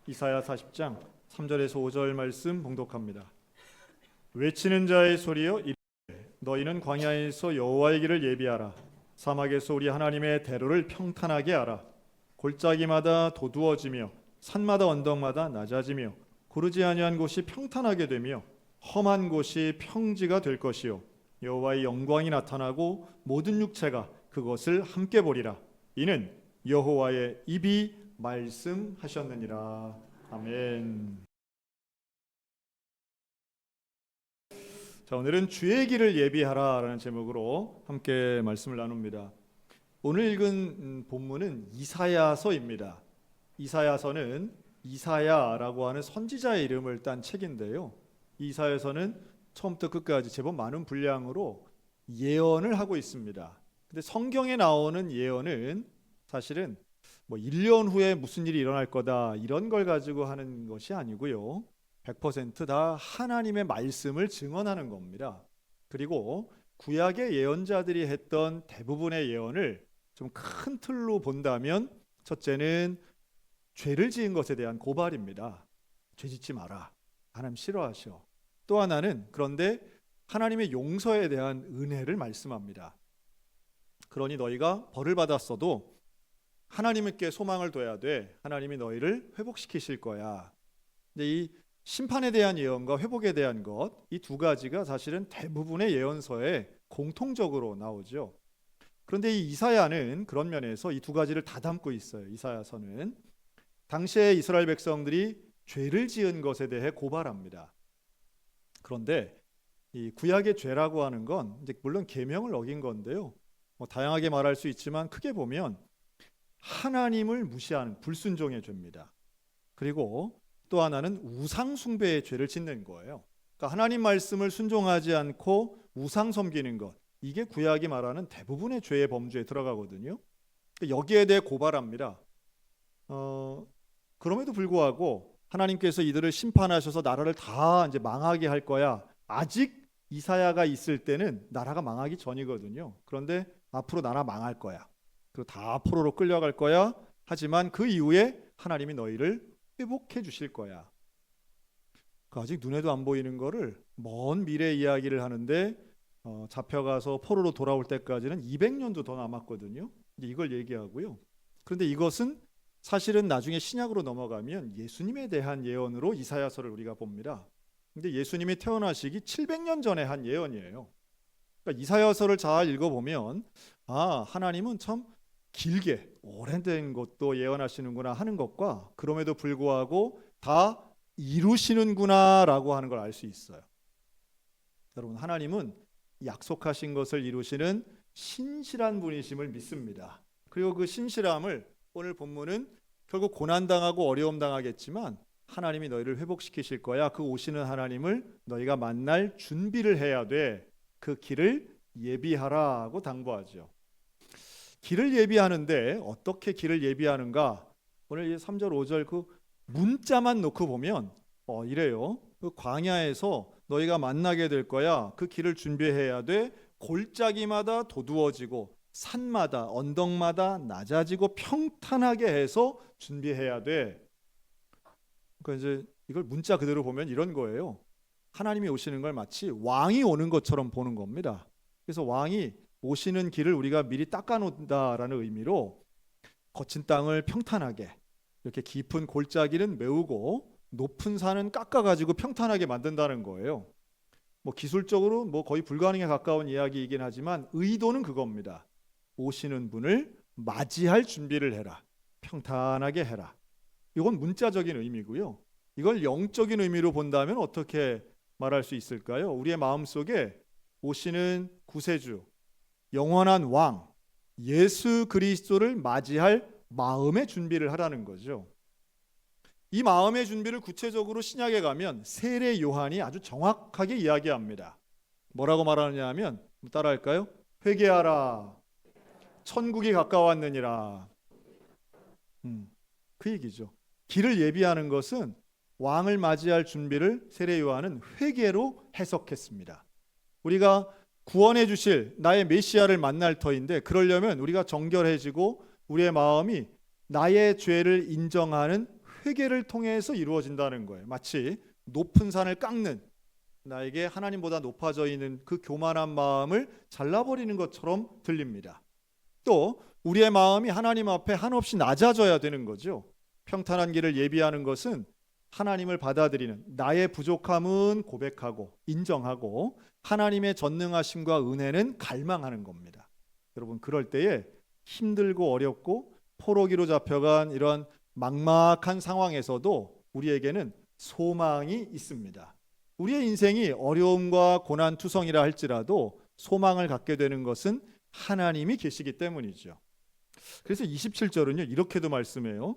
이사야 40장 3절에서 5절 말씀 봉독합니다. 외치는 자의 소리여 이르되 너희는 광야에서 여호와의 길을 예비하라. 사막에서 우리 하나님의 대로를 평탄하게 하라. 골짜기마다 도두어지며 산마다 언덕마다 낮아지며 고르지 아니한 곳이 평탄하게 되며 험한 곳이 평지가 될 것이요 여호와의 영광이 나타나고 모든 육체가 그것을 함께 보리라. 이는 여호와의 입이 말씀하셨느니라. 아멘. 자, 오늘은 주의 길을 예비하라라는 제목으로 함께 말씀을 나눕니다. 오늘 읽은 본문은 이사야서입니다. 이사야서는 이사야라고 하는 선지자의 이름을 딴 책인데요. 이사야서는 처음부터 끝까지 제법 많은 분량으로 예언을 하고 있습니다. 근데 성경에 나오는 예언은 사실은 1년 후에 무슨 일이 일어날 거다 이런 걸 가지고 하는 것이 아니고요. 100% 하나님의 말씀을 증언하는 겁니다. 그리고 구약의 예언자들이 했던 대부분의 예언을 좀 큰 틀로 본다면 첫째는 죄를 지은 것에 대한 고발입니다. 죄 짓지 마라. 하나님 싫어하셔. 또 하나는 그런데 하나님의 용서에 대한 은혜를 말씀합니다. 그러니 너희가 벌을 받았어도 하나님께 소망을 둬야 돼. 하나님이 너희를 회복시키실 거야. 근데 이 심판에 대한 예언과 회복에 대한 것, 이 두 가지가 사실은 대부분의 예언서에 공통적으로 나오죠. 그런데 이 이사야는 그런 면에서 이 두 가지를 다 담고 있어요. 이사야서는 당시에 이스라엘 백성들이 죄를 지은 것에 대해 고발합니다. 그런데 이 구약의 죄라고 하는 건 이제 물론 계명을 어긴 건데요. 다양하게 말할 수 있지만 크게 보면 하나님을 무시하는 불순종의 죄입니다. 그리고 또 하나는 우상 숭배의 죄를 짓는 거예요. 그러니까 하나님 말씀을 순종하지 않고 우상 섬기는 것, 이게 구약이 말하는 대부분의 죄의 범주에 들어가거든요. 여기에 대해 고발합니다. 그럼에도 불구하고 하나님께서 이들을 심판하셔서 나라를 다 이제 망하게 할 거야. 아직 이사야가 있을 때는 나라가 망하기 전이거든요. 그런데 앞으로 나라 망할 거야. 그리고 다 포로로 끌려갈 거야. 하지만 그 이후에 하나님이 너희를 회복해 주실 거야. 아직 눈에도 안 보이는 거를 먼 미래 이야기를 하는데 잡혀가서 포로로 돌아올 때까지는 200년도 더 남았거든요. 이걸 얘기하고요. 그런데 이것은 사실은 나중에 신약으로 넘어가면 예수님에 대한 예언으로 이사야서를 우리가 봅니다. 근데 예수님이 태어나시기 700년 전에 한 예언이에요. 그러니까 이사야서를 잘 읽어보면 하나님은 참 길게 오래된 것도 예언하시는구나 하는 것과 그럼에도 불구하고 다 이루시는구나 라고 하는 걸 알 수 있어요. 여러분, 하나님은 약속하신 것을 이루시는 신실한 분이심을 믿습니다. 그리고 그 신실함을 오늘 본문은 결국 고난당하고 어려움 당하겠지만 하나님이 너희를 회복시키실 거야. 그 오시는 하나님을 너희가 만날 준비를 해야 돼. 그 길을 예비하라고 당부하죠. 길을 예비하는데 어떻게 길을 예비하는가? 오늘 3절 5절 그 문자만 놓고 보면 이래요. 그 광야에서 너희가 만나게 될 거야. 그 길을 준비해야 돼. 골짜기마다 도두어지고 산마다 언덕마다 낮아지고 평탄하게 해서 준비해야 돼. 그러니까 이제 이걸 문자 그대로 보면 이런 거예요. 하나님이 오시는 걸 마치 왕이 오는 것처럼 보는 겁니다. 그래서 왕이 오시는 길을 우리가 미리 닦아놓는다라는 의미로 거친 땅을 평탄하게, 이렇게 깊은 골짜기는 메우고 높은 산은 깎아가지고 평탄하게 만든다는 거예요. 기술적으로 거의 불가능에 가까운 이야기이긴 하지만 의도는 그겁니다. 오시는 분을 맞이할 준비를 해라. 평탄하게 해라. 이건 문자적인 의미고요. 이걸 영적인 의미로 본다면 어떻게 말할 수 있을까요? 우리의 마음속에 오시는 구세주, 영원한 왕, 예수 그리스도를 맞이할 마음의 준비를 하라는 거죠. 이 마음의 준비를 구체적으로 신약에 가면 세례 요한이 아주 정확하게 이야기합니다. 뭐라고 말하느냐 하면 따라할까요? 회개하라. 천국이 가까웠느니라. 그 얘기죠. 길을 예비하는 것은 왕을 맞이할 준비를 세례 요한은 회개로 해석했습니다. 우리가 구원해 주실 나의 메시아를 만날 터인데 그러려면 우리가 정결해지고 우리의 마음이 나의 죄를 인정하는 회개를 통해서 이루어진다는 거예요. 마치 높은 산을 깎는, 나에게 하나님보다 높아져 있는 그 교만한 마음을 잘라버리는 것처럼 들립니다. 또 우리의 마음이 하나님 앞에 한없이 낮아져야 되는 거죠. 평탄한 길을 예비하는 것은 하나님을 받아들이는, 나의 부족함은 고백하고 인정하고 하나님의 전능하심과 은혜는 갈망하는 겁니다. 여러분, 그럴 때에 힘들고 어렵고 포로기로 잡혀간 이런 막막한 상황에서도 우리에게는 소망이 있습니다. 우리의 인생이 어려움과 고난투성이라 할지라도 소망을 갖게 되는 것은 하나님이 계시기 때문이죠. 그래서 27절은요 이렇게도 말씀해요.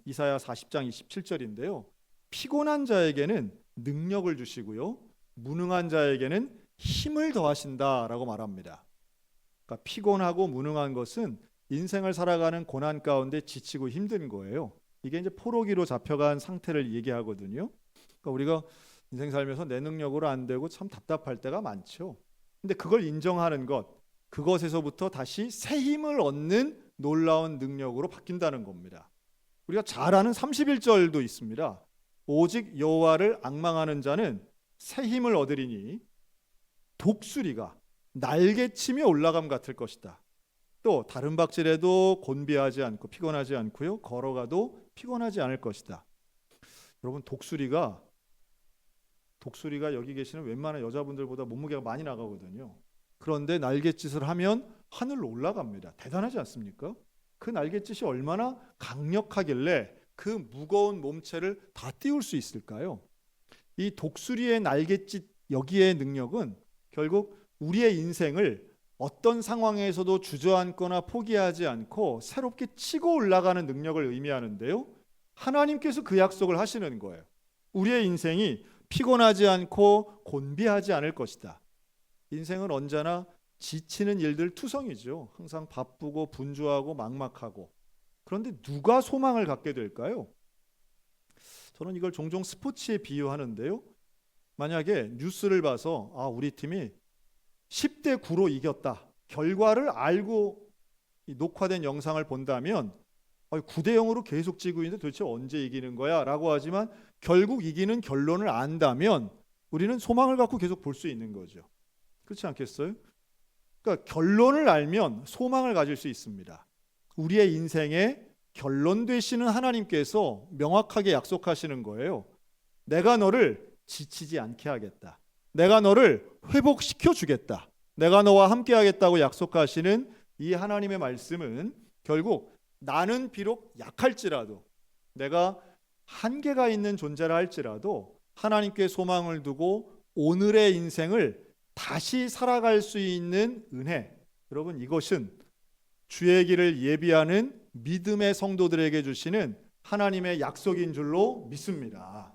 이사야 40장 27절인데요. 피곤한 자에게는 능력을 주시고요, 무능한 자에게는 힘을 더하신다라고 말합니다. 그러니까 피곤하고 무능한 것은 인생을 살아가는 고난 가운데 지치고 힘든 거예요. 이게 이제 포로기로 잡혀간 상태를 얘기하거든요. 그러니까 우리가 인생 살면서 내 능력으로 안 되고 참 답답할 때가 많죠. 근데 그걸 인정하는 것, 그것에서부터 다시 새 힘을 얻는 놀라운 능력으로 바뀐다는 겁니다. 우리가 잘 아는 31절도 있습니다. 오직 여호와를 앙망하는 자는 새 힘을 얻으리니 독수리가 날개치며 올라감 같을 것이다. 또 다른 박질에도 곤비하지 않고 피곤하지 않고요, 걸어가도 피곤하지 않을 것이다. 여러분, 독수리가 여기 계시는 웬만한 여자분들보다 몸무게가 많이 나가거든요. 그런데 날갯짓을 하면 하늘로 올라갑니다. 대단하지 않습니까? 그 날갯짓이 얼마나 강력하길래 그 무거운 몸체를 다 띄울 수 있을까요? 이 독수리의 날갯짓, 여기의 능력은 결국 우리의 인생을 어떤 상황에서도 주저앉거나 포기하지 않고 새롭게 치고 올라가는 능력을 의미하는데요, 하나님께서 그 약속을 하시는 거예요. 우리의 인생이 피곤하지 않고 곤비하지 않을 것이다. 인생은 언제나 지치는 일들 투성이죠. 항상 바쁘고 분주하고 막막하고. 그런데 누가 소망을 갖게 될까요? 저는 이걸 종종 스포츠에 비유하는데요. 만약에 뉴스를 봐서 우리 팀이 10대 9로 이겼다, 결과를 알고 녹화된 영상을 본다면 9대 0으로 계속 지고 있는데 도대체 언제 이기는 거야? 라고 하지만 결국 이기는 결론을 안다면 우리는 소망을 갖고 계속 볼 수 있는 거죠. 그렇지 않겠어요? 그러니까 결론을 알면 소망을 가질 수 있습니다. 우리의 인생의 결론 되시는 하나님께서 명확하게 약속하시는 거예요. 내가 너를 지치지 않게 하겠다. 내가 너를 회복시켜 주겠다. 내가 너와 함께 하겠다고 약속하시는 이 하나님의 말씀은 결국 나는 비록 약할지라도, 내가 한계가 있는 존재라 할지라도 하나님께 소망을 두고 오늘의 인생을 다시 살아갈 수 있는 은혜, 여러분, 이것은 주의 길을 예비하는 믿음의 성도들에게 주시는 하나님의 약속인 줄로 믿습니다.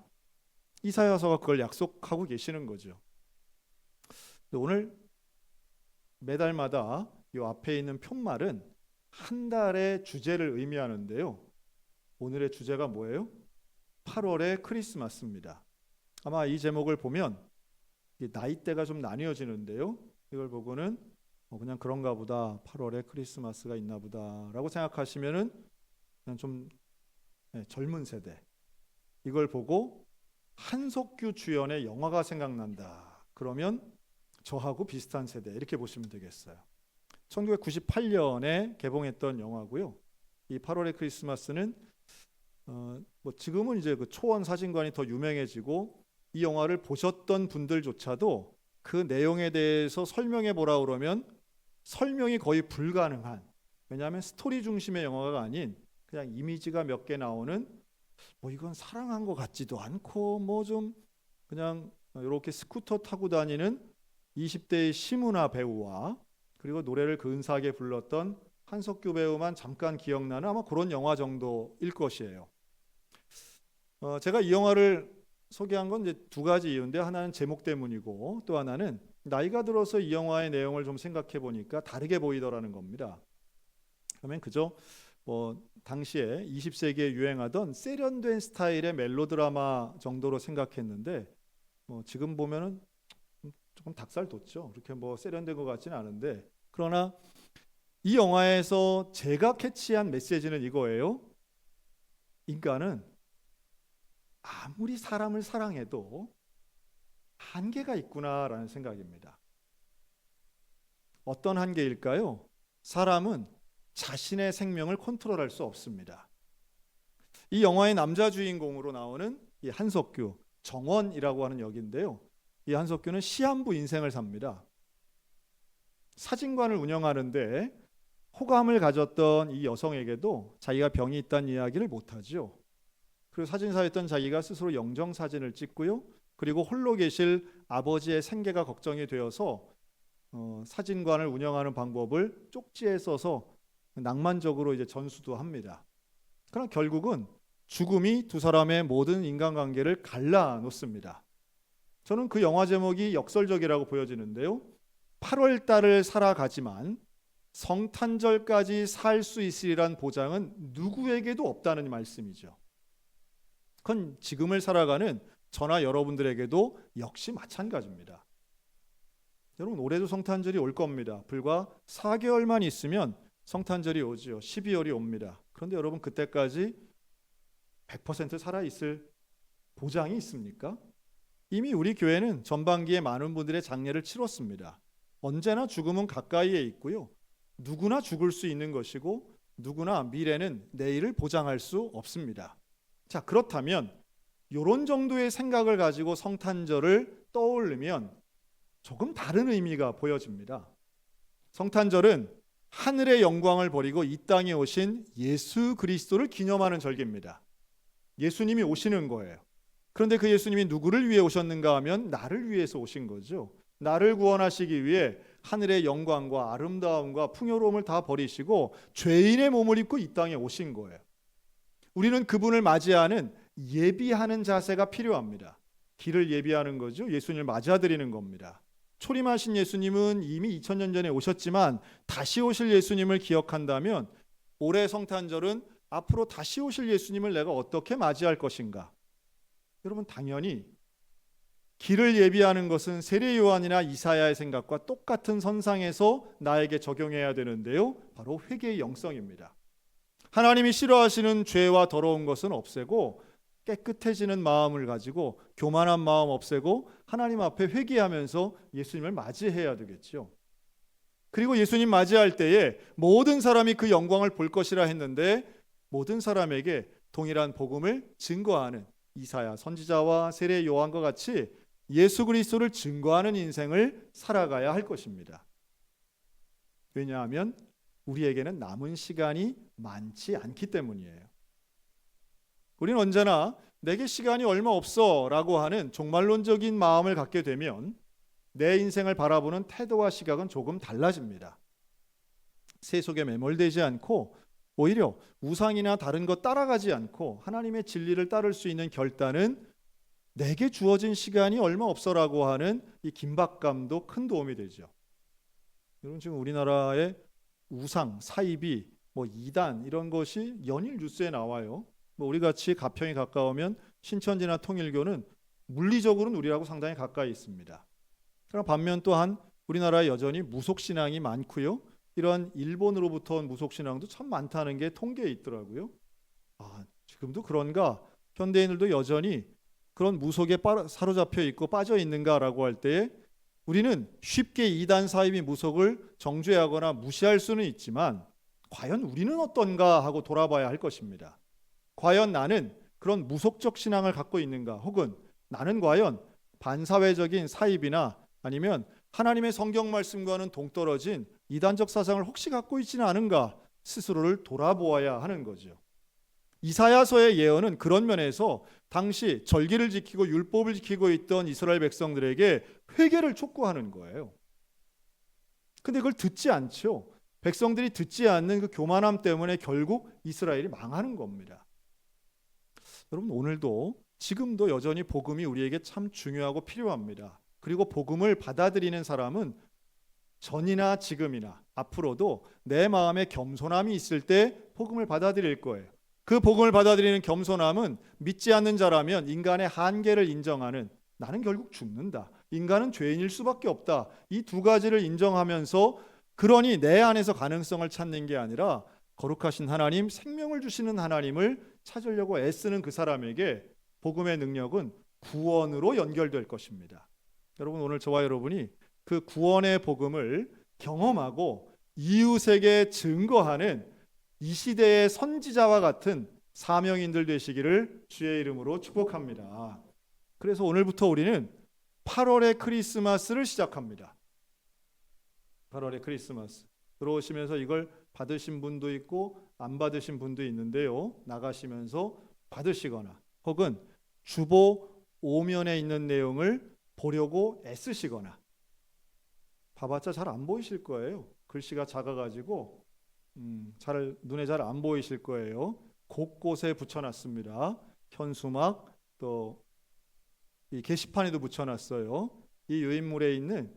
이사야서가 그걸 약속하고 계시는 거죠. 오늘 매달마다 이 앞에 있는 편말은 한 달의 주제를 의미하는데요, 오늘의 주제가 뭐예요? 8월의 크리스마스입니다. 아마 이 제목을 보면 나이대가 좀 나뉘어지는데요, 이걸 보고는 그냥 그런가 보다, 8월에 크리스마스가 있나 보다 라고 생각하시면은 그냥 좀 젊은 세대, 이걸 보고 한석규 주연의 영화가 생각난다 그러면 저하고 비슷한 세대, 이렇게 보시면 되겠어요. 1998년에 개봉했던 영화고요. 이 8월의 크리스마스는 지금은 이제 그 초원 사진관이 더 유명해지고 이 영화를 보셨던 분들조차도 그 내용에 대해서 설명해 보라 그러면 설명이 거의 불가능한, 왜냐하면 스토리 중심의 영화가 아닌 그냥 이미지가 몇 개 나오는, 이건 사랑한 것 같지도 않고 좀 그냥 이렇게 스쿠터 타고 다니는 20대의 심은하 배우와 그리고 노래를 근사하게 불렀던 한석규 배우만 잠깐 기억나는 아마 그런 영화 정도일 것이에요. 제가 이 영화를 소개한 건 이제 두 가지 이유인데, 하나는 제목 때문이고 또 하나는 나이가 들어서 이 영화의 내용을 좀 생각해 보니까 다르게 보이더라는 겁니다. 그러면 그저 당시에 20세기에 유행하던 세련된 스타일의 멜로드라마 정도로 생각했는데 지금 보면은 조금 닭살 돋죠. 그렇게 세련된 것 같지는 않은데, 그러나 이 영화에서 제가 캐치한 메시지는 이거예요. 인간은 아무리 사람을 사랑해도 한계가 있구나라는 생각입니다. 어떤 한계일까요? 사람은 자신의 생명을 컨트롤할 수 없습니다. 이 영화의 남자 주인공으로 나오는 이 한석규, 정원이라고 하는 역인데요. 이 한석규는 시한부 인생을 삽니다. 사진관을 운영하는데 호감을 가졌던 이 여성에게도 자기가 병이 있다는 이야기를 못하죠. 그리고 사진사였던 자기가 스스로 영정사진을 찍고요. 그리고 홀로 계실 아버지의 생계가 걱정이 되어서 사진관을 운영하는 방법을 쪽지에 써서 낭만적으로 이제 전수도 합니다. 그러나 결국은 죽음이 두 사람의 모든 인간관계를 갈라놓습니다. 저는 그 영화 제목이 역설적이라고 보여지는데요. 8월 달을 살아가지만 성탄절까지 살 수 있으리란 보장은 누구에게도 없다는 말씀이죠. 그건 지금을 살아가는 저나 여러분들에게도 역시 마찬가지입니다. 여러분, 올해도 성탄절이 올 겁니다. 불과 4개월만 있으면 성탄절이 오죠. 12월이 옵니다. 그런데 여러분, 그때까지 100% 살아있을 보장이 있습니까? 이미 우리 교회는 전반기에 많은 분들의 장례를 치렀습니다. 언제나 죽음은 가까이에 있고요. 누구나 죽을 수 있는 것이고 누구나 미래는 내일을 보장할 수 없습니다. 자, 그렇다면 이런 정도의 생각을 가지고 성탄절을 떠올리면 조금 다른 의미가 보여집니다. 성탄절은 하늘의 영광을 버리고 이 땅에 오신 예수 그리스도를 기념하는 절기입니다. 예수님이 오시는 거예요. 그런데 그 예수님이 누구를 위해 오셨는가 하면 나를 위해서 오신 거죠. 나를 구원하시기 위해 하늘의 영광과 아름다움과 풍요로움을 다 버리시고 죄인의 몸을 입고 이 땅에 오신 거예요. 우리는 그분을 맞이하는 예비하는 자세가 필요합니다. 길을 예비하는 거죠. 예수님을 맞아들이는 겁니다. 초림하신 예수님은 이미 2000년 전에 오셨지만 다시 오실 예수님을 기억한다면 올해 성탄절은 앞으로 다시 오실 예수님을 내가 어떻게 맞이할 것인가? 여러분, 당연히 길을 예비하는 것은 세례 요한이나 이사야의 생각과 똑같은 선상에서 나에게 적용해야 되는데요. 바로 회개의 영성입니다. 하나님이 싫어하시는 죄와 더러운 것은 없애고 깨끗해지는 마음을 가지고 교만한 마음 없애고 하나님 앞에 회개하면서 예수님을 맞이해야 되겠죠. 그리고 예수님 맞이할 때에 모든 사람이 그 영광을 볼 것이라 했는데 모든 사람에게 동일한 복음을 증거하는 이사야 선지자와 세례 요한과 같이 예수 그리스도를 증거하는 인생을 살아가야 할 것입니다. 왜냐하면 우리에게는 남은 시간이 많지 않기 때문이에요. 우리는 언제나 내게 시간이 얼마 없어 라고 하는 종말론적인 마음을 갖게 되면 내 인생을 바라보는 태도와 시각은 조금 달라집니다. 세속에 매몰되지 않고 오히려 우상이나 다른 것 따라가지 않고 하나님의 진리를 따를 수 있는 결단은 내게 주어진 시간이 얼마 없어라고 하는 이 긴박감도 큰 도움이 되죠. 여러분, 지금 우리나라의 우상, 사이비, 이단 이런 것이 연일 뉴스에 나와요. 우리 같이 가평이 가까우면 신천지나 통일교는 물리적으로는 우리하고 상당히 가까이 있습니다. 그러나 반면 또한 우리나라에 여전히 무속신앙이 많고요. 이런 일본으로부터 온 무속신앙도 참 많다는 게 통계에 있더라고요. 지금도 그런가? 현대인들도 여전히 그런 무속에 사로잡혀 있고 빠져 있는가라고 할 때에 우리는 쉽게 이단 사이비 무속을 정죄하거나 무시할 수는 있지만 과연 우리는 어떤가 하고 돌아봐야 할 것입니다. 과연 나는 그런 무속적 신앙을 갖고 있는가? 혹은 나는 과연 반사회적인 사입이나 아니면 하나님의 성경 말씀과는 동떨어진 이단적 사상을 혹시 갖고 있지는 않은가? 스스로를 돌아보아야 하는 거죠. 이사야서의 예언은 그런 면에서 당시 절기를 지키고 율법을 지키고 있던 이스라엘 백성들에게 회개를 촉구하는 거예요. 근데 그걸 듣지 않죠. 백성들이 듣지 않는 그 교만함 때문에 결국 이스라엘이 망하는 겁니다. 여러분, 오늘도 지금도 여전히 복음이 우리에게 참 중요하고 필요합니다. 그리고 복음을 받아들이는 사람은 전이나 지금이나 앞으로도 내 마음에 겸손함이 있을 때 복음을 받아들일 거예요. 그 복음을 받아들이는 겸손함은 믿지 않는 자라면 인간의 한계를 인정하는, 나는 결국 죽는다, 인간은 죄인일 수밖에 없다, 이 두 가지를 인정하면서 그러니 내 안에서 가능성을 찾는 게 아니라 거룩하신 하나님, 생명을 주시는 하나님을 찾으려고 애쓰는 그 사람에게 복음의 능력은 구원으로 연결될 것입니다. 여러분, 오늘 저와 여러분이 그 구원의 복음을 경험하고 이웃에게 증거하는 이 시대의 선지자와 같은 사명인들 되시기를 주의 이름으로 축복합니다. 그래서 오늘부터 우리는 8월의 크리스마스를 시작합니다. 8월의 크리스마스. 들어오시면서 이걸 받으신 분도 있고 안 받으신 분도 있는데요. 나가시면서 받으시거나 혹은 주보 오면에 있는 내용을 보려고 애쓰시거나, 봐봤자 잘 안 보이실 거예요. 글씨가 작아가지고 눈에 잘 안 보이실 거예요. 곳곳에 붙여놨습니다. 현수막, 또 이 게시판에도 붙여놨어요. 이 유인물에 있는,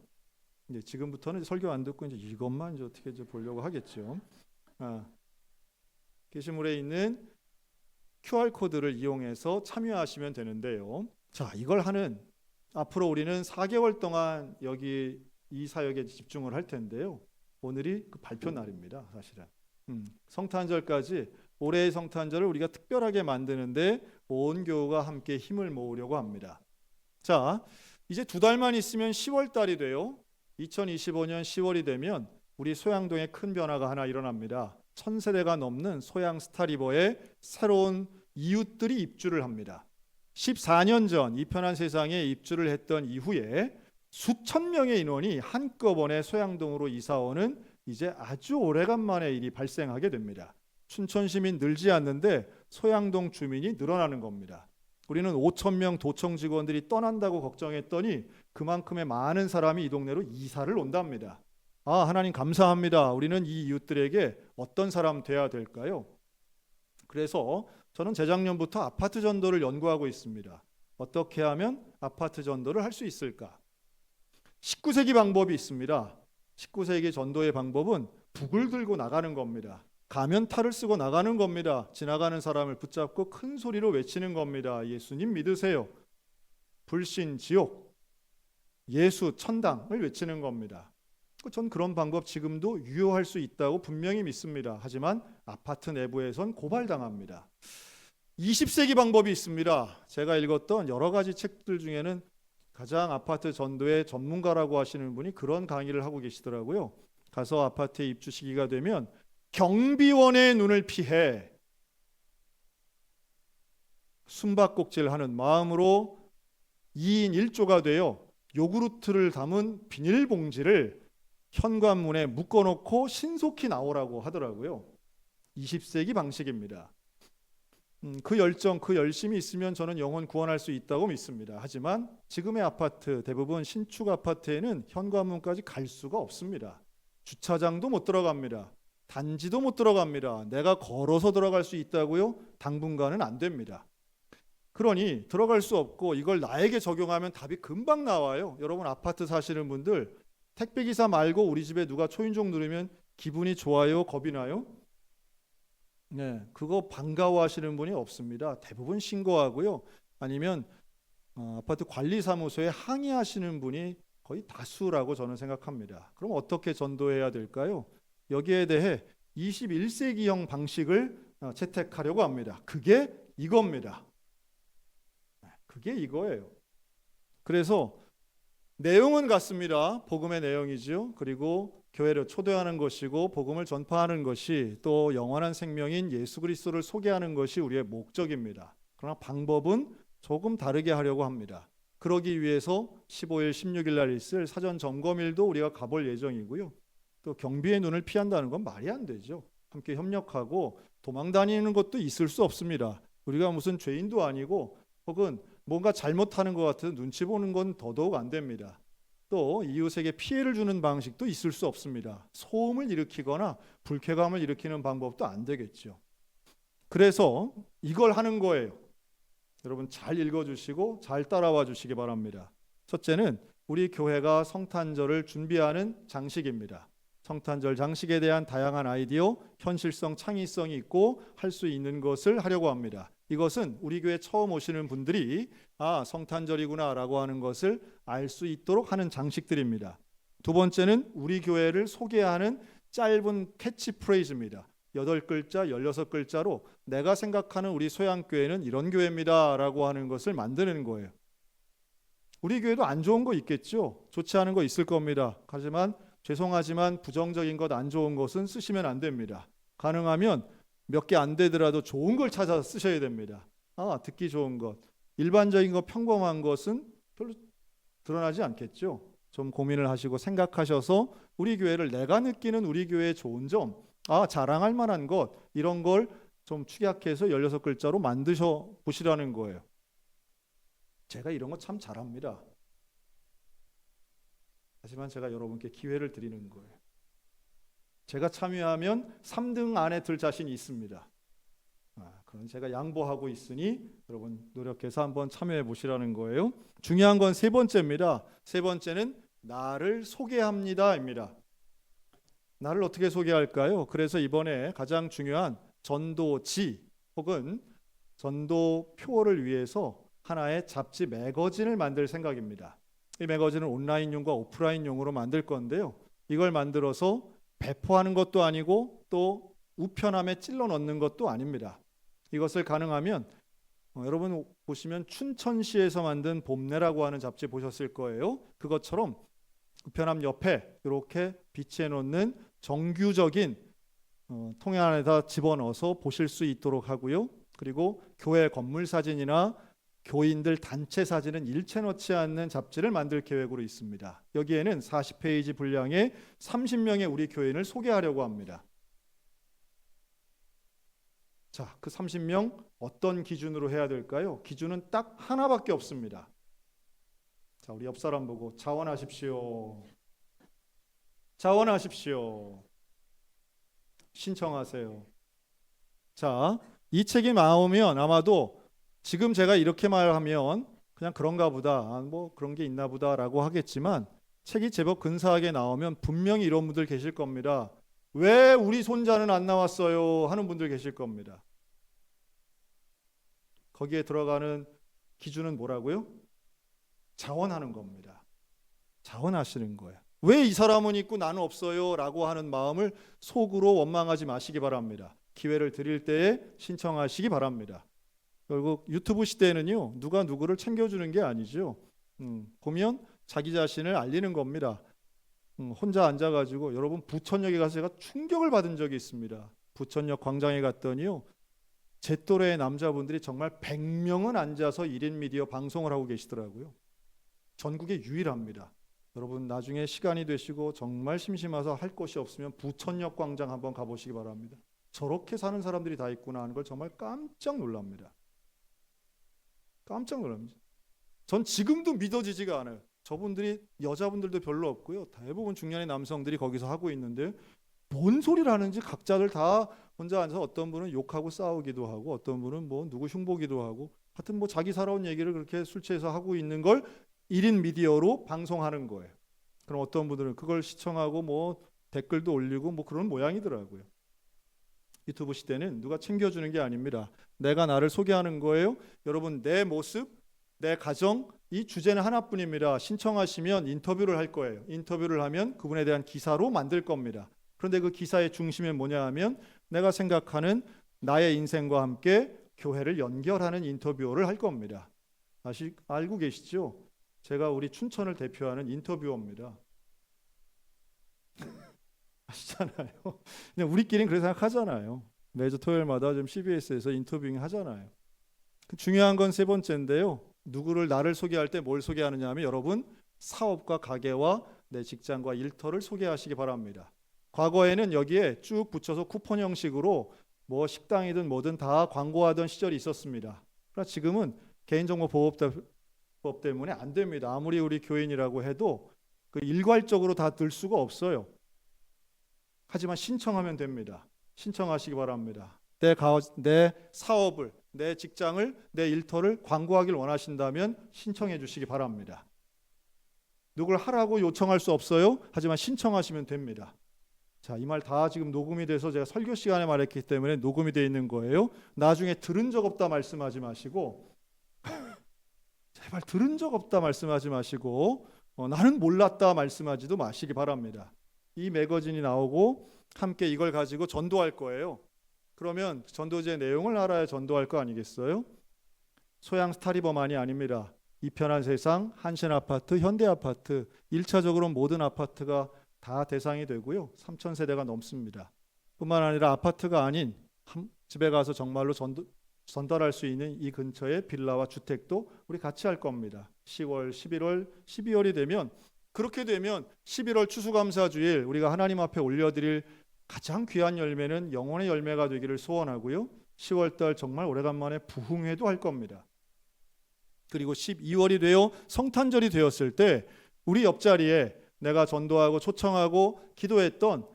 이제 지금부터는 설교 안 듣고 이제 이것만 이제 어떻게 이제 보려고 하겠죠. 게시물에 있는 QR 코드를 이용해서 참여하시면 되는데요. 자, 이걸 하는, 앞으로 우리는 4개월 동안 여기 이 사역에 집중을 할 텐데요. 오늘이 그 발표 날입니다. 사실은 성탄절까지, 올해의 성탄절을 우리가 특별하게 만드는데 온 교우가 함께 힘을 모으려고 합니다. 자, 이제 2달만 있으면 10월 달이 돼요. 2025년 10월이 되면 우리 소양동에 큰 변화가 하나 일어납니다. 1000세대가 넘는 소양 스타리버에 새로운 이웃들이 입주를 합니다. 14년 전 이 편한 세상에 입주를 했던 이후에 수천 명의 인원이 한꺼번에 소양동으로 이사오는 이제 아주 오래간만에 일이 발생하게 됩니다. 춘천 시민 늘지 않는데 소양동 주민이 늘어나는 겁니다. 우리는 5,000명 도청 직원들이 떠난다고 걱정했더니 그만큼의 많은 사람이 이 동네로 이사를 온답니다. 하나님 감사합니다. 우리는 이 이웃들에게 어떤 사람 돼야 될까요? 그래서 저는 재작년부터 아파트 전도를 연구하고 있습니다. 어떻게 하면 아파트 전도를 할 수 있을까? 19세기 방법이 있습니다. 19세기 전도의 방법은 북을 들고 나가는 겁니다. 가면탈을 쓰고 나가는 겁니다. 지나가는 사람을 붙잡고 큰 소리로 외치는 겁니다. 예수님 믿으세요. 불신, 지옥, 예수, 천당을 외치는 겁니다. 전 그런 방법 지금도 유효할 수 있다고 분명히 믿습니다. 하지만 아파트 내부에선 고발당합니다. 20세기 방법이 있습니다. 제가 읽었던 여러 가지 책들 중에는 가장 아파트 전도의 전문가라고 하시는 분이 그런 강의를 하고 계시더라고요. 가서 아파트에 입주 시기가 되면 경비원의 눈을 피해 숨바꼭질하는 마음으로 2인 1조가 되어 요구르트를 담은 비닐봉지를 현관문에 묶어놓고 신속히 나오라고 하더라고요. 20세기 방식입니다. 그 열정, 그 열심이 있으면 저는 영혼 구원할 수 있다고 믿습니다. 하지만 지금의 아파트, 대부분 신축 아파트에는 현관문까지 갈 수가 없습니다. 주차장도 못 들어갑니다. 단지도 못 들어갑니다. 내가 걸어서 들어갈 수 있다고요? 당분간은 안 됩니다. 그러니 들어갈 수 없고 이걸 나에게 적용하면 답이 금방 나와요. 여러분, 아파트 사시는 분들, 택배기사 말고 우리 집에 누가 초인종 누르면 기분이 좋아요? 겁이 나요? 네, 그거 반가워하시는 분이 없습니다. 대부분 신고하고요. 아니면 아파트 관리사무소에 항의하시는 분이 거의 다수라고 저는 생각합니다. 그럼 어떻게 전도해야 될까요? 여기에 대해 21세기형 방식을 채택하려고 합니다. 그게 이겁니다. 그게 이거예요. 그래서 내용은 같습니다. 복음의 내용이죠. 그리고 교회를 초대하는 것이고 복음을 전파하는 것이, 또 영원한 생명인 예수 그리스도를 소개하는 것이 우리의 목적입니다. 그러나 방법은 조금 다르게 하려고 합니다. 그러기 위해서 15일, 16일 날 있을 사전 점검일도 우리가 가볼 예정이고요. 또 경비의 눈을 피한다는 건 말이 안 되죠. 함께 협력하고 도망 다니는 것도 있을 수 없습니다. 우리가 무슨 죄인도 아니고 혹은 뭔가 잘못하는 것 같은 눈치 보는 건 더더욱 안 됩니다. 또 이웃에게 피해를 주는 방식도 있을 수 없습니다. 소음을 일으키거나 불쾌감을 일으키는 방법도 안 되겠죠. 그래서 이걸 하는 거예요. 여러분 잘 읽어주시고 잘 따라와 주시기 바랍니다. 첫째는 우리 교회가 성탄절을 준비하는 장식입니다. 성탄절 장식에 대한 다양한 아이디어, 현실성, 창의성이 있고 할 수 있는 것을 하려고 합니다. 이것은 우리 교회 처음 오시는 분들이 성탄절이구나 라고 하는 것을 알 수 있도록 하는 장식들입니다. 두 번째는 우리 교회를 소개하는 짧은 캐치프레이즈입니다. 8글자, 16글자로 내가 생각하는 우리 소양교회는 이런 교회입니다 라고 하는 것을 만드는 거예요. 우리 교회도 안 좋은 거 있겠죠. 좋지 않은 거 있을 겁니다. 하지만 죄송하지만 부정적인 것, 안 좋은 것은 쓰시면 안 됩니다. 가능하면 몇 개 안 되더라도 좋은 걸 찾아서 쓰셔야 됩니다. 듣기 좋은 것. 일반적인 것, 평범한 것은 별로 드러나지 않겠죠. 좀 고민을 하시고 생각하셔서 우리 교회를, 내가 느끼는 우리 교회의 좋은 점, 자랑할 만한 것, 이런 걸 좀 축약해서 16글자로 만드셔 보시라는 거예요. 제가 이런 거 참 잘합니다. 하지만 제가 여러분께 기회를 드리는 거예요. 제가 참여하면 3등 안에 들 자신이 있습니다. 그런 제가 양보하고 있으니 여러분 노력해서 한번 참여해 보시라는 거예요. 중요한 건 세 번째입니다. 세 번째는 나를 소개합니다입니다. 나를 어떻게 소개할까요? 그래서 이번에 가장 중요한 전도지 혹은 전도표를 위해서 하나의 잡지 매거진을 만들 생각입니다. 이 매거진은 온라인용과 오프라인용으로 만들 건데요. 이걸 만들어서 배포하는 것도 아니고 또 우편함에 찔러 넣는 것도 아닙니다. 이것을 가능하면 여러분 보시면 춘천시에서 만든 봄내라고 하는 잡지 보셨을 거예요. 그것처럼 우편함 옆에 이렇게 비치해 놓는 정규적인 통에 안에다 집어넣어서 보실 수 있도록 하고요. 그리고 교회 건물 사진이나 교인들 단체 사진은 일체 넣지 않는 잡지를 만들 계획으로 있습니다. 여기에는 40페이지 분량의 30명의 우리 교인을 소개하려고 합니다. 자, 그 30명 어떤 기준으로 해야 될까요? 기준은 딱 하나밖에 없습니다. 자, 우리 옆 사람 보고 자원하십시오. 자원하십시오. 신청하세요. 자, 이 책이 나오면 아마도 지금 제가 이렇게 말하면 그냥 그런가 보다, 뭐 그런 게 있나 보다라고 하겠지만 책이 제법 근사하게 나오면 분명히 이런 분들 계실 겁니다. 왜 우리 손자는 안 나왔어요? 하는 분들 계실 겁니다. 거기에 들어가는 기준은 뭐라고요? 자원하는 겁니다. 자원하시는 거예요. 왜 이 사람은 있고 나는 없어요? 라고 하는 마음을 속으로 원망하지 마시기 바랍니다. 기회를 드릴 때에 신청하시기 바랍니다. 결국 유튜브 시대에는요, 누가 누구를 챙겨주는 게 아니죠. 보면 자기 자신을 알리는 겁니다. 혼자 앉아가지고 여러분 부천역에 가서 제가 충격을 받은 적이 있습니다. 부천역 광장에 갔더니요, 제 또래의 남자분들이 정말 100명은 앉아서 1인 미디어 방송을 하고 계시더라고요. 전국에 유일합니다. 여러분 나중에 시간이 되시고 정말 심심해서 할 것이 없으면 부천역 광장 한번 가보시기 바랍니다. 저렇게 사는 사람들이 다 있구나 하는 걸 정말 깜짝 놀랍니다. 깜짝 놀랍니다. 전 지금도 믿어지지가 않아요. 저분들이 여자분들도 별로 없고요. 대부분 중년의 남성들이 거기서 하고 있는데 뭔 소리를 하는지 각자들 다 혼자 앉아서 어떤 분은 욕하고 싸우기도 하고 어떤 분은 뭐 누구 흉보기도 하고 하여튼 뭐 자기 살아온 얘기를 그렇게 술 취해서 하고 있는 걸 1인 미디어로 방송하는 거예요. 그럼 어떤 분들은 그걸 시청하고 뭐 댓글도 올리고 뭐 그런 모양이더라고요. 유튜브 시대는 누가 챙겨주는 게 아닙니다. 내가 나를 소개하는 거예요. 여러분 내 모습, 내 가정, 이 주제는 하나뿐입니다. 신청하시면 인터뷰를 할 거예요. 인터뷰를 하면 그분에 대한 기사로 만들 겁니다. 그런데 그 기사의 중심은 뭐냐 하면 내가 생각하는 나의 인생과 함께 교회를 연결하는 인터뷰를 할 겁니다. 알고 계시죠? 제가 우리 춘천을 대표하는 인터뷰어입니다. 아시잖아요. 그냥 우리끼리는 그렇게 생각하잖아요. 매주 토요일마다 좀 CBS에서 인터뷰잉 하잖아요. 중요한 건 세 번째인데요. 누구를 나를 소개할 때 뭘 소개하느냐 하면 여러분 사업과 가게와 내 직장과 일터를 소개하시기 바랍니다. 과거에는 여기에 쭉 붙여서 쿠폰 형식으로 뭐 식당이든 뭐든 다 광고하던 시절이 있었습니다. 그러나 지금은 개인정보보호법 때문에 안 됩니다. 아무리 우리 교인이라고 해도 그 일괄적으로 다 들 수가 없어요. 하지만 신청하면 됩니다. 신청하시기 바랍니다. 내 사업을, 내 직장을, 내 일터를 광고하길 원하신다면 신청해 주시기 바랍니다. 누굴 하라고 요청할 수 없어요. 하지만 신청하시면 됩니다. 자, 이 말 다 지금 녹음이 돼서 제가 설교 시간에 말했기 때문에 녹음이 되어 있는 거예요. 나중에 들은 적 없다 말씀하지 마시고 제발 들은 적 없다 말씀하지 마시고 나는 몰랐다 말씀하지도 마시기 바랍니다. 이 매거진이 나오고 함께 이걸 가지고 전도할 거예요. 그러면 전도지의 내용을 알아야 전도할 거 아니겠어요? 소양 스타리버만이 아닙니다. 이 편한 세상, 한신아파트, 현대아파트 1차적으로 모든 아파트가 다 대상이 되고요. 3,000세대가 넘습니다. 뿐만 아니라 아파트가 아닌 집에 가서 정말로 전달할 수 있는 이 근처의 빌라와 주택도 우리 같이 할 겁니다. 10월, 11월, 12월이 되면, 그렇게 되면 11월 추수감사주일 우리가 하나님 앞에 올려드릴 가장 귀한 열매는 영혼의 열매가 되기를 소원하고요. 10월달 정말 오래간만에 부흥회도 할 겁니다. 그리고 12월이 되어 성탄절이 되었을 때 우리 옆자리에 내가 전도하고 초청하고 기도했던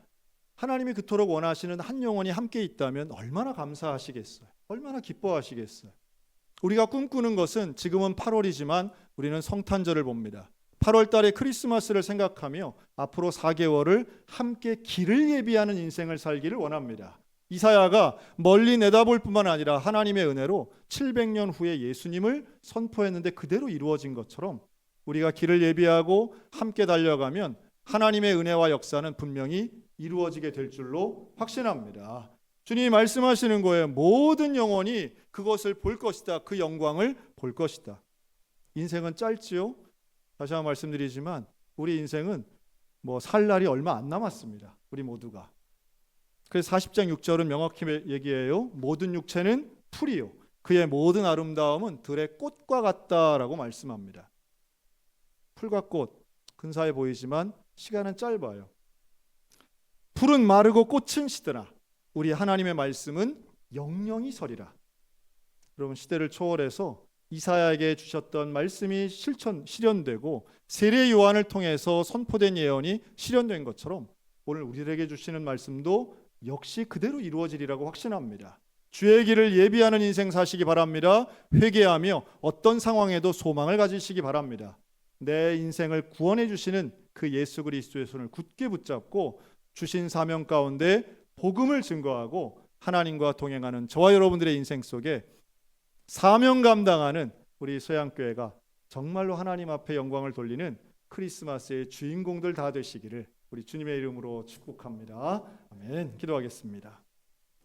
하나님이 그토록 원하시는 한 영혼이 함께 있다면 얼마나 감사하시겠어요? 얼마나 기뻐하시겠어요? 우리가 꿈꾸는 것은 지금은 8월이지만 우리는 성탄절을 봅니다. 8월 달에 크리스마스를 생각하며 앞으로 4개월을 함께 길을 예비하는 인생을 살기를 원합니다. 이사야가 멀리 내다볼 뿐만 아니라 하나님의 은혜로 700년 후에 예수님을 선포했는데 그대로 이루어진 것처럼 우리가 길을 예비하고 함께 달려가면 하나님의 은혜와 역사는 분명히 이루어지게 될 줄로 확신합니다. 주님이 말씀하시는 거예요. 모든 영혼이 그것을 볼 것이다. 그 영광을 볼 것이다. 인생은 짧지요. 다시 한번 말씀드리지만 우리 인생은 살 날이 얼마 안 남았습니다. 우리 모두가. 그래서 40장 6절은 명확히 얘기해요. 모든 육체는 풀이요 그의 모든 아름다움은 들의 꽃과 같다라고 말씀합니다. 풀과 꽃 근사해 보이지만 시간은 짧아요. 풀은 마르고 꽃은 시드나 우리 하나님의 말씀은 영영이 서리라. 여러분, 시대를 초월해서 이사야에게 주셨던 말씀이 실현되고 세례 요한을 통해서 선포된 예언이 실현된 것처럼 오늘 우리에게 주시는 말씀도 역시 그대로 이루어지리라고 확신합니다. 주의 길을 예비하는 인생 사시기 바랍니다. 회개하며 어떤 상황에도 소망을 가지시기 바랍니다. 내 인생을 구원해 주시는 그 예수 그리스도의 손을 굳게 붙잡고 주신 사명 가운데 복음을 증거하고 하나님과 동행하는 저와 여러분들의 인생 속에 사명 감당하는 우리 소양교회가 정말로 하나님 앞에 영광을 돌리는 크리스마스의 주인공들 다 되시기를 우리 주님의 이름으로 축복합니다. 아멘. 기도하겠습니다.